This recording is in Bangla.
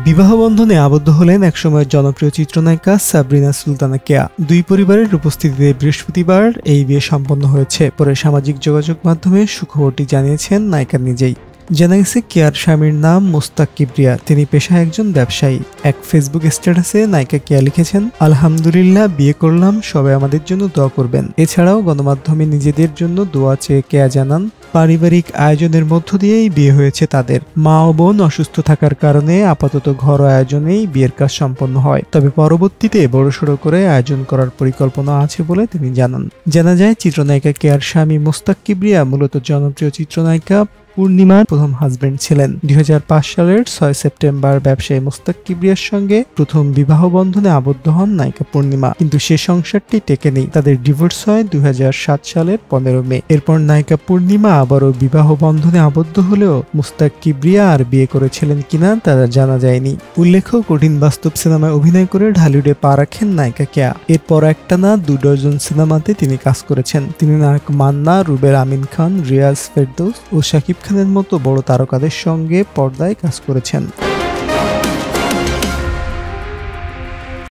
বিবাহ বন্ধনে আবদ্ধ হলেন একসময়ের জনপ্রিয় চিত্রনায়িকা সাবরিনা সুলতানা কেয়া। দুই পরিবারের উপস্থিতিতে বৃহস্পতিবার এই বিয়ে সম্পন্ন হয়েছে। পরে সামাজিক যোগাযোগ মাধ্যমে সুখবরটি জানিয়েছেন নায়িকা নিজেই। জানা গেছে, কেয়ার স্বামীর নাম মোস্তাক কিবরিয়া। তিনি পেশায় একজন ব্যবসায়ী। এক ফেসবুক স্ট্যাটাসে নায়িকা কেয়া লিখেছেন, আলহামদুলিল্লাহ, বিয়ে করলাম, সবাই আমাদের জন্য দোয়া করবেন। এছাড়াও গণমাধ্যমে নিজেদের জন্য দোয়া চেয়ে কেয়া জানান, পারিবারিক আয়োজনের মধ্য দিয়েই বিয়ে হয়েছে তাদের। মা ও বোন অসুস্থ থাকার কারণে আপাতত ঘরোয়া আয়োজনেই বিয়ের কাজ সম্পন্ন হয়, তবে পরবর্তীতে বড়সড় করে আয়োজন করার পরিকল্পনা আছে বলে তিনি জানান। জানা যায়, চিত্রনায়িকা কেয়ার স্বামী মোস্তাক কিবরিয়া মূলত জনপ্রিয় চিত্রনায়িকা পূর্ণিমার প্রথম হাজবেন্ড ছিলেন। 2005 সালের 6 সেপ্টেম্বর ব্যবসায়ী মোস্তাক কিবরিয়ার সঙ্গে প্রথম বিবাহ বন্ধনে আবদ্ধ হন নায়িকা পূর্ণিমা, কিন্তু সে সংসারটি টেকেনি। তাদের ডিভোর্স হয় 2007 সালের 15 মে। এরপর নায়িকা পূর্ণিমা আবারও বিবাহ বন্ধনে আবদ্ধ হলেও মোস্তাক কিবরিয়া আর বিয়ে করেছিলেন কিনা তা জানা যায়নি। উল্লেখ্য, কঠিন বাস্তব সিনেমায় অভিনয় করে ঢালিউডে পা রাখেন নায়িকা কেয়া। এরপর একটানা 2 ডজন সিনেমাতে তিনি কাজ করেছেন। তিনি নায়ক মান্না, রুবেল আমিন খান, রিয়াজ ফেরদৌস ও শাকিব খানের মতো বড় তারকাদের সঙ্গে পর্দায় কাজ করেছেন।